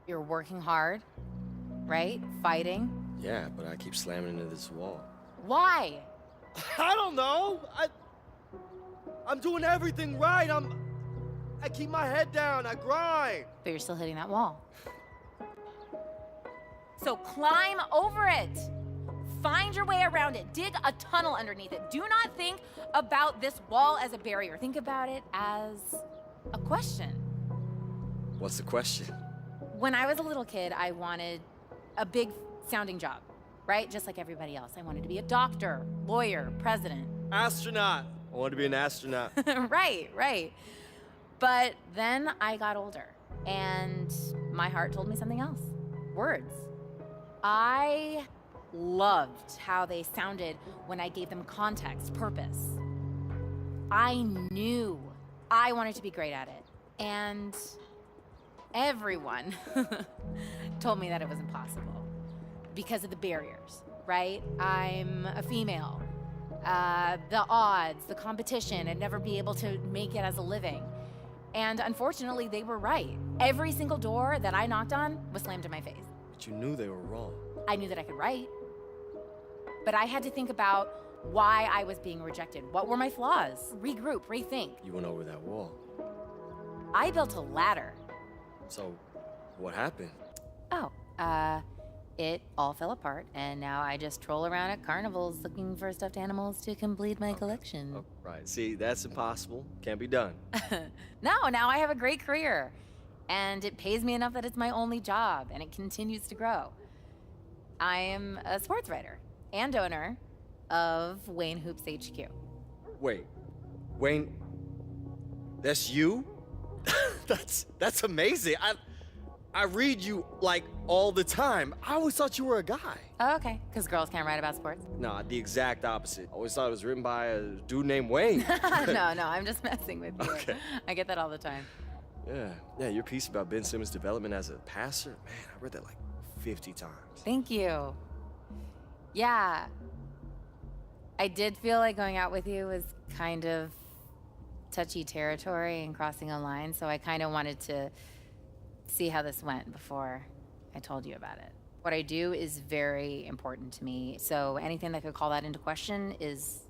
You're working hard, right? Fighting. Yeah, but I keep slamming into this wall. Why? I don't know. I'm doing everything right. I keep my head down. I grind. But you're still hitting that wall. So climb over it. Find your way around it. Dig a tunnel underneath it. Do not think about this wall as a barrier. Think about it as a question. What's the question? When I was a little kid, I wanted a big sounding job, right? Just like everybody else. I wanted to be a doctor, lawyer, president. Astronaut. I want to be an astronaut. Right. But then I got older and my heart told me something else. Words. I loved how they sounded when I gave them context, purpose. I knew I wanted to be great at it. And everyone told me that it was impossible because of the barriers, right? I'm a female. The odds, the competition, I'd never be able to make it as a living. And unfortunately, they were right. Every single door that I knocked on was slammed in my face. But you knew they were wrong. I knew that I could write. But I had to think about why I was being rejected. What were my flaws? Regroup, rethink. You went over that wall. I built a ladder. So, what happened? It all fell apart, and now I just troll around at carnivals looking for stuffed animals to complete my collection. Oh, right. See, that's impossible. Can't be done. No, now I have a great career, and it pays me enough that it's my only job, and it continues to grow. I am a sports writer and owner of Wayne Hoops HQ. Wait, Wayne, that's you? that's amazing. I read you, like, all the time. I always thought you were a guy. Oh, okay, because girls can't write about sports? Nah, the exact opposite. I always thought it was written by a dude named Wayne. No, I'm just messing with you. Okay. I get that all the time. Yeah, your piece about Ben Simmons' development as a passer, man, I read that like 50 times. Thank you. Yeah. I did feel like going out with you was kind of touchy territory and crossing a line, so I kind of wanted to see how this went before I told you about it. What I do is very important to me, so anything that could call that into question is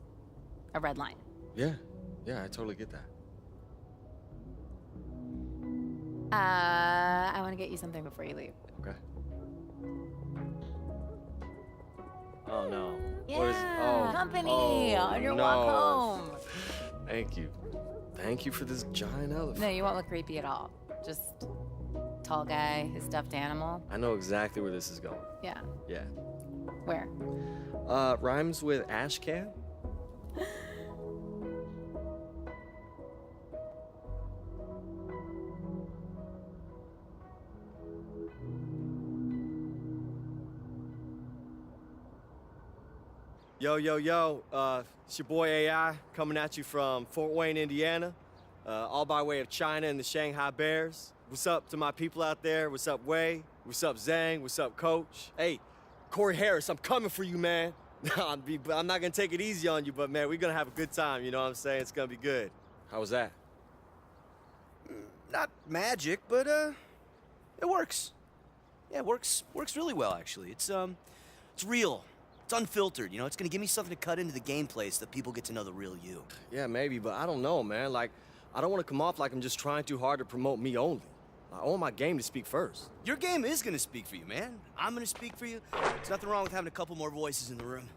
a red line. Yeah, I totally get that. I want to get you something before you leave. Okay. Oh no. Yeah, What is company on your no. walk home. Thank you. Thank you for this giant elephant. No, you won't look creepy at all. Just tall guy, his stuffed animal. I know exactly where this is going. Yeah. Yeah. Where? Rhymes with ash can? Yo, it's your boy AI coming at you from Fort Wayne, Indiana, all by way of China and the Shanghai Bears. What's up to my people out there? What's up, Wei? What's up, Zhang? What's up, Coach? Hey, Corey Harris, I'm coming for you, man. I'm not gonna take it easy on you, but man, we're gonna have a good time, you know what I'm saying? It's gonna be good. How was that? Not magic, but it works. Yeah, it works really well actually. It's real. It's unfiltered, you know? It's gonna give me something to cut into the gameplay so that people get to know the real you. Yeah, maybe, but I don't know, man. Like, I don't want to come off like I'm just trying too hard to promote me only. I want my game to speak first. Your game is gonna speak for you, man. I'm gonna speak for you. There's nothing wrong with having a couple more voices in the room.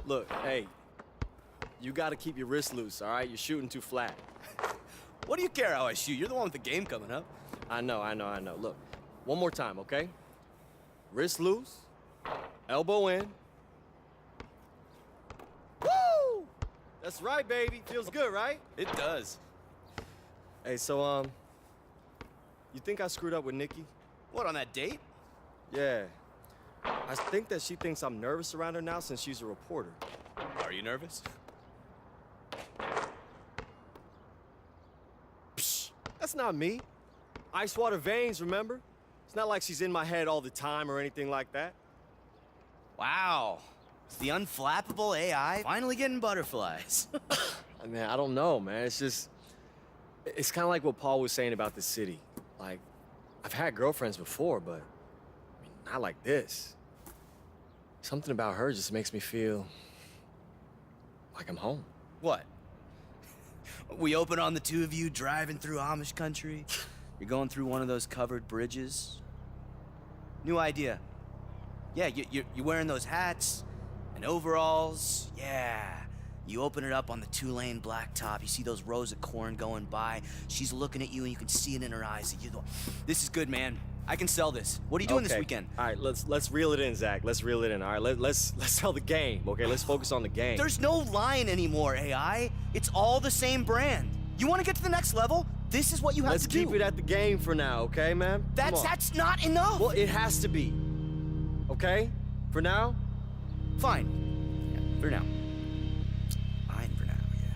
Look, hey, you gotta keep your wrist loose, all right? You're shooting too flat. What do you care how I shoot? You're the one with the game coming up. I know. Look, one more time, okay? Wrist loose, elbow in. Woo! That's right, baby. Feels good, right? It does. Hey, so, you think I screwed up with Nikki? What, on that date? Yeah. I think that she thinks I'm nervous around her now since she's a reporter. Are you nervous? Psh, that's not me. Ice water veins, remember? It's not like she's in my head all the time or anything like that. Wow. It's the unflappable AI finally getting butterflies. Man, I don't know, man. It's kind of like what Paul was saying about the city. Like, I've had girlfriends before, but I mean, not like this. Something about her just makes me feel like I'm home. What? We open on the two of you driving through Amish country. You're going through one of those covered bridges. New idea. Yeah, you're wearing those hats and overalls. Yeah. You open it up on the 2-lane blacktop. You see those rows of corn going by. She's looking at you, and you can see it in her eyes. You go, this is good, man. I can sell this. What are you doing this weekend? All right, let's reel it in, Zach. Let's reel it in. All right, let's tell the game. Okay, let's focus on the game. There's no line anymore, AI. It's all the same brand. You want to get to the next level? This is what you have to do. Let's keep it at the game for now, okay, man? That's not enough. Well, it has to be. Okay? For now? Fine. Yeah, for now. Fine for now, yeah.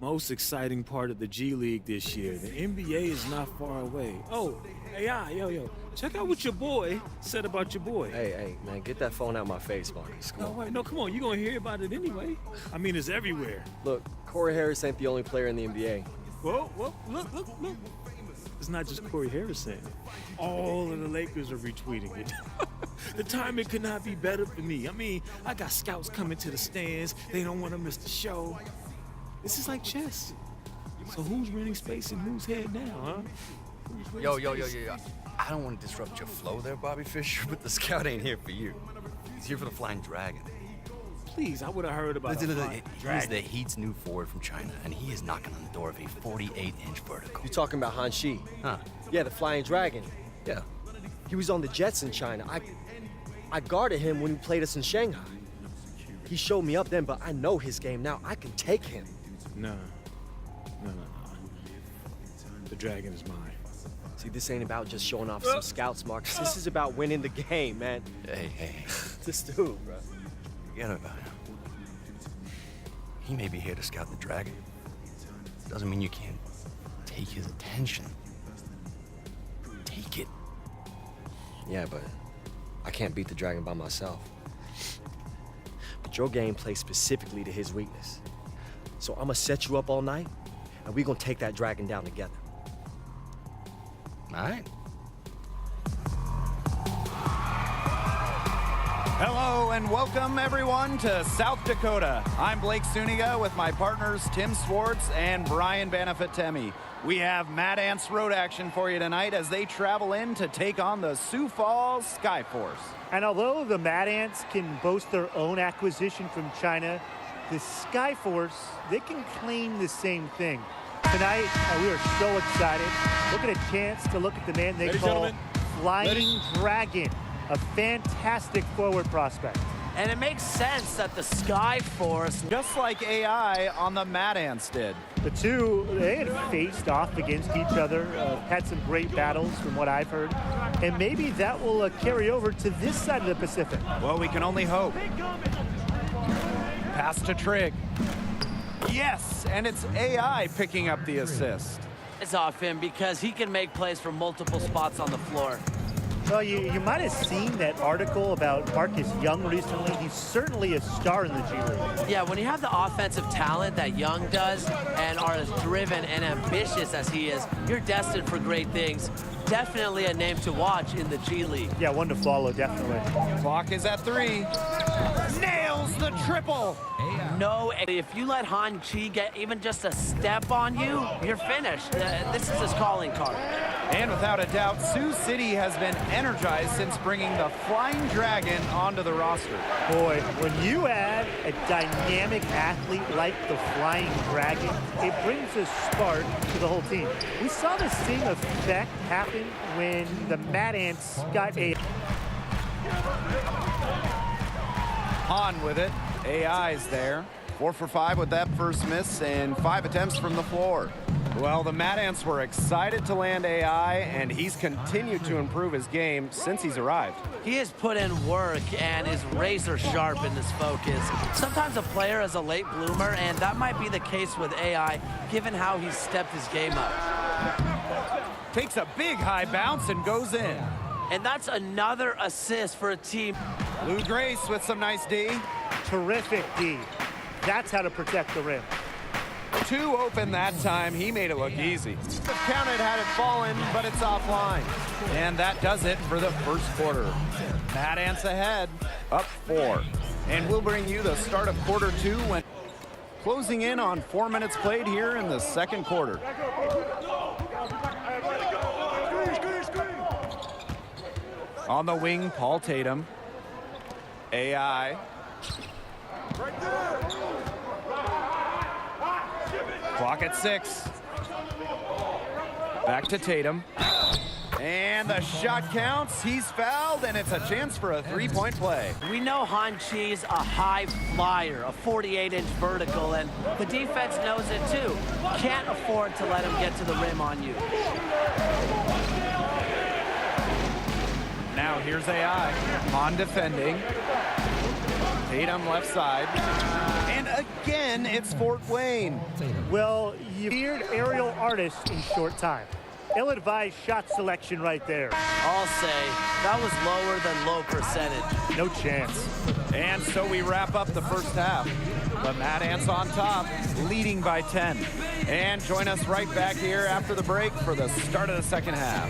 Most exciting part of the G League this year. The NBA is not far away. Oh, AI, yo, check out what your boy said about your boy. Hey, man, get that phone out my face, Marcus. Come on. Wait, no, come on. You're going to hear about it anyway. I mean, it's everywhere. Look, Corey Harris ain't the only player in the NBA. Whoa, look. It's not just Corey Harrison. All of the Lakers are retweeting it. The timing could not be better for me. I mean, I got scouts coming to the stands. They don't want to miss the show. This is like chess. So who's renting space in whose head now, huh? Yo. I don't want to disrupt your flow there, Bobby Fischer, but the scout ain't here for you. He's here for the Flying Dragon. Please, I would have heard about He's it. the Heat's new forward from China, and he is knocking on the door of a 48-inch vertical. You talking about Han Shi? Huh? Yeah, the Flying Dragon. Yeah. He was on the Jets in China. I guarded him when he played us in Shanghai. He showed me up then, but I know his game now. I can take him. No. The dragon is mine. See, this ain't about just showing off some scouts, Marcus. This is about winning the game, man. Hey. This dude, bro. Forget about him. He may be here to scout the dragon. Doesn't mean you can't take his attention. Take it. Yeah, but I can't beat the dragon by myself. But your game plays specifically to his weakness. So I'm gonna set you up all night, and we're gonna take that dragon down together. All right. Hello and welcome everyone to South Dakota. I'm Blake Suniga with my partners Tim Swartz and Brian Banafitemi. We have Mad Ants road action for you tonight as they travel in to take on the Sioux Falls Skyforce. And although the Mad Ants can boast their own acquisition from China, the Skyforce, they can claim the same thing. Tonight, we are so excited. Look at a chance to look at the man they call Flying Dragon, a fantastic forward prospect. And it makes sense that the Skyforce, Just like AI on the Mad Ants did. The two, they had faced off against each other, had some great battles from what I've heard, and maybe that will carry over to this side of the Pacific. Well, we can only hope. Pass to Trigg. Yes, and it's AI picking up the assist. is off him because he can make plays from multiple spots on the floor. Well, you might have seen that article about Marcus Young recently. He's certainly a star in the G League. Yeah, when you have the offensive talent that Young does and are as driven and ambitious as he is, you're destined for great things. Definitely a name to watch in the G League. Yeah, one to follow, definitely. Clock is at 3. Nails the triple. No, if you let Han Chi get even just a step on you, you're finished. This is his calling card. And without a doubt, Sioux City has been energized since bringing the Flying Dragon onto the roster. Boy, when you add a dynamic athlete like the Flying Dragon, it brings a spark to the whole team. We saw the same effect happen when the Mad Ants got a... Han with it. AI's there. 4 for 5 with that first miss and 5 attempts from the floor. Well, the Mad Ants were excited to land AI, and he's continued to improve his game since he's arrived. He has put in work and is razor sharp in his focus. Sometimes a player is a late bloomer, and that might be the case with AI, given how he's stepped his game up. Takes a big high bounce and goes in. And that's another assist for a team. Lou Grace with some nice D. Terrific D. That's how to protect the rim. 2 open that time. He made it look easy. Counted had it fallen, but it's offline. And that does it for the first quarter. Mad Ants ahead, up 4. And we'll bring you the start of quarter 2 when closing in on 4 minutes played here in the second quarter. On the wing, Paul Tatum. AI. Clock at 6. Back to Tatum. And the shot counts. He's fouled, and it's a chance for a three-point play. We know Han Chi's a high flyer, a 48-inch vertical, and the defense knows it too. Can't afford to let him get to the rim on you. Now here's AI. On defending. Tatum left side. And again, it's Fort Wayne. Well, you feared aerial artists in short time. Ill-advised shot selection right there. I'll say that was lower than low percentage. No chance. And so we wrap up the first half. The Mad Ants on top, leading by 10. And join us right back here after the break for the start of the second half.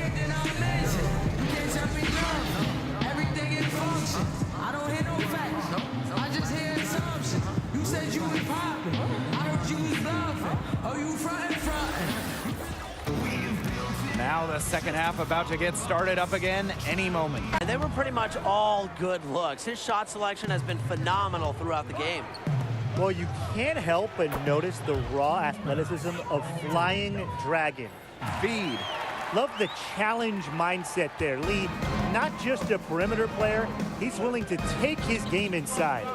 Now the second half about to get started up again any moment. They were pretty much all good looks. His shot selection has been phenomenal throughout the game. Well, you can't help but notice the raw athleticism of Flying Dragon. Feed. Love the challenge mindset there. Lee, not just a perimeter player, he's willing to take his game inside.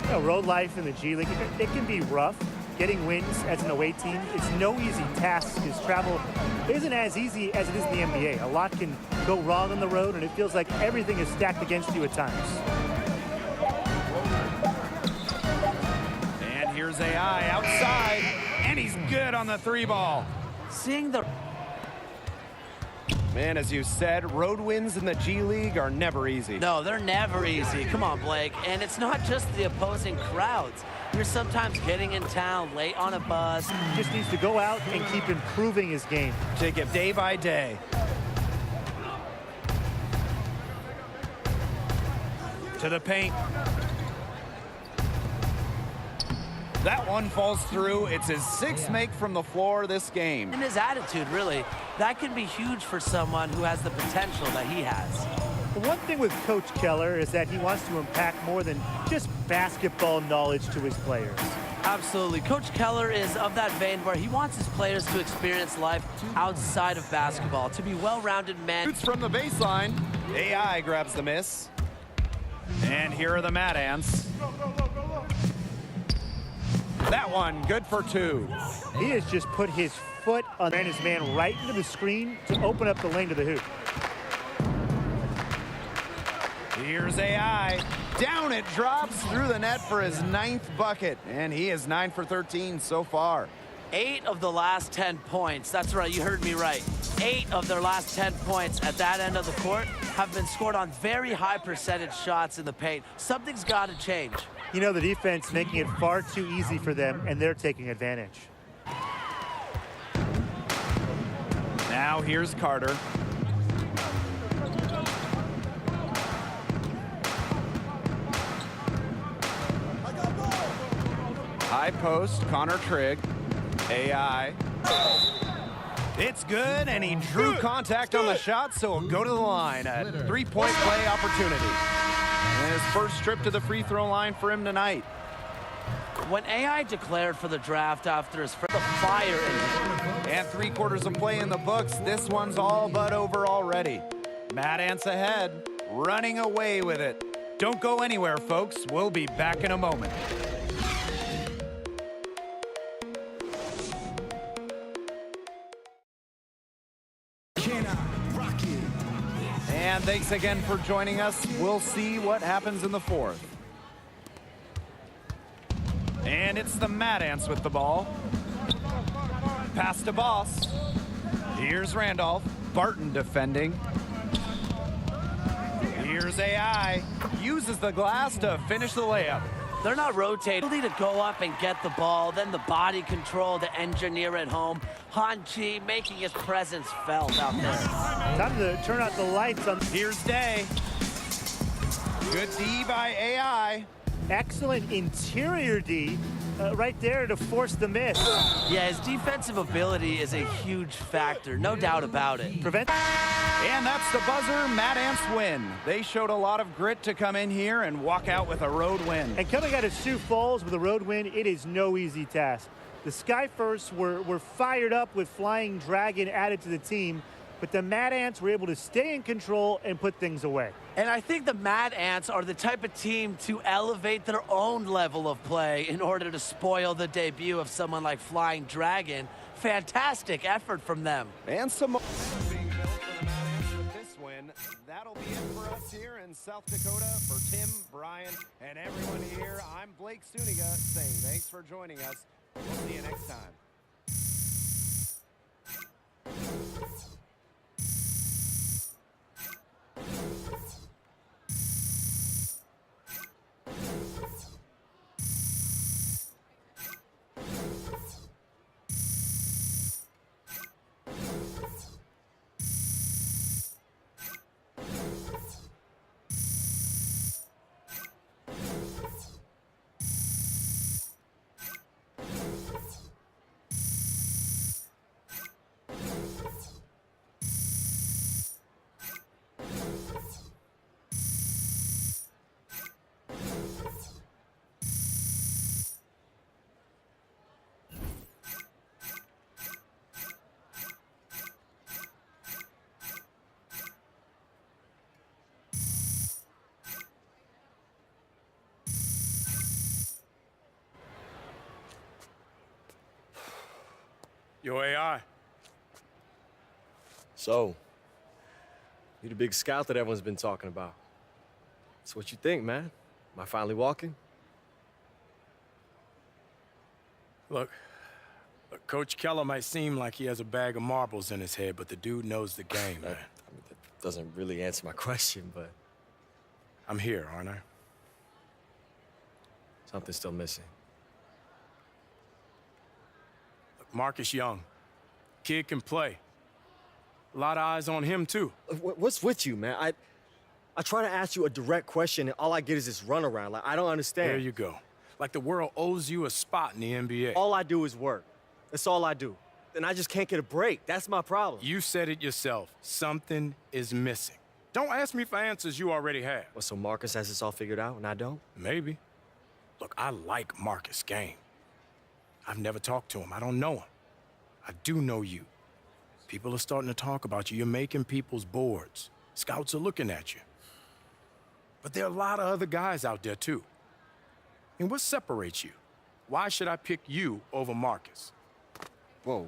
You know, road life in the G League, it can be rough. Getting wins as an away team, it's no easy task because travel isn't as easy as it is in the NBA. A lot can go wrong on the road, and it feels like everything is stacked against you at times. And here's AI outside, and he's good on the 3-ball. Seeing the... Man, as you said, road wins in the G League are never easy. No, they're never easy. Come on, Blake. And it's not just the opposing crowds. You're sometimes getting in town late on a bus. Just needs to go out and keep improving his game. Take it day by day. To the paint. That one falls through. It's his 6th make from the floor this game. And his attitude, really, that can be huge for someone who has the potential that he has. The one thing with Coach Keller is that he wants to impact more than just basketball knowledge to his players. Absolutely. Coach Keller is of that vein where he wants his players to experience life outside of basketball, to be well-rounded men. Shoots from the baseline. AI grabs the miss. And here are the Mad Ants. That one, good for 2. He has just put his foot on his man right into the screen to open up the lane to the hoop. Here's AI. Down it drops through the net for his 9th bucket. And he is 9 for 13 so far. 8 of the last 10 points. That's right, you heard me right. 8 of their last 10 points at that end of the court have been scored on very high percentage shots in the paint. Something's got to change. You know, the defense making it far too easy for them, and they're taking advantage. Now here's Carter. High post, Connor Trigg. AI. It's good, and he drew contact on the shot, so he'll go to the line. A 3-point play opportunity. And his first trip to the free throw line for him tonight. When AI declared for the draft after his first fire in him. And 3 quarters of play in the books. This one's all but over already. Mad Ants ahead, running away with it. Don't go anywhere, folks. We'll be back in a moment. thanks again for joining us. We'll see what happens in the fourth. And it's the Mad Ants with the ball. Pass to Boss. Here's Randolph. Barton defending. Here's AI. Uses the glass to finish the layup. They're not rotating. They need to go up and get the ball, then the body control to engineer it home. Han Chi making his presence felt out there. Time to turn out the lights on. Here's Day. Good D by AI. Excellent interior D right there to force the miss. Yeah, his defensive ability is a huge factor, no doubt about it. Prevent. And that's the buzzer. Mad Ants win. They showed a lot of grit to come in here and walk out with a road win. And coming out of Sioux Falls with a road win, it is no easy task. The Sky Firsts were fired up with Flying Dragon added to the team, but the Mad Ants were able to stay in control and put things away. And I think the Mad Ants are the type of team to elevate their own level of play in order to spoil the debut of someone like Flying Dragon. Fantastic effort from them. And some more being built for the Mad Ants with this win. That'll be it for us here in South Dakota. For Tim, Brian, and everyone here, I'm Blake Suniga saying thanks for joining us. We'll see you next time. Yo, AI. So, you the big scout that everyone's been talking about. So what you think, man? Am I finally walking? Look, Coach Keller might seem like he has a bag of marbles in his head, but the dude knows the game, man. That doesn't really answer my question, but I'm here, aren't I? something's still missing. Look, Marcus Young. Kid can play. A lot of eyes on him, too. What's with you, man? I try to ask you a direct question, and all I get is this runaround. Like, I don't understand. There you go. Like the world owes you a spot in the NBA. All I do is work. That's all I do. And I just can't get a break. That's my problem. You said it yourself. Something is missing. Don't ask me for answers you already have. Well, so Marcus has this all figured out, and I don't? Maybe. Look, I like Marcus' game. I've never talked to him. I don't know him. I do know you. People are starting to talk about you. You're making people's boards. Scouts are looking at you. But there are a lot of other guys out there, too. And what separates you? Why should I pick you over Marcus? Whoa.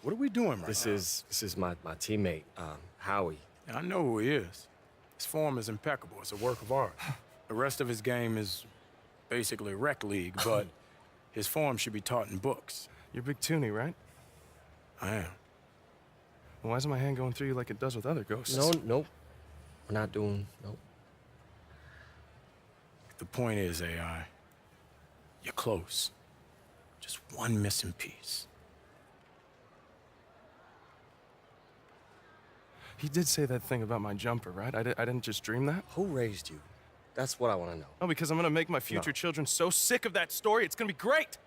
What are we doing right now? This is my teammate, Howie. I know who he is. His form is impeccable. It's a work of art. The rest of his game is basically rec league, but his form should be taught in books. You're Big Toonie, right? I am. Well, why isn't my hand going through you like it does with other ghosts? Nope. We're not doing, nope. The point is, AI, you're close. Just one missing piece. He did say that thing about my jumper, right? I didn't just dream that? Who raised you? That's what I want to know. Oh, because I'm gonna make my future children so sick of that story, it's gonna be great!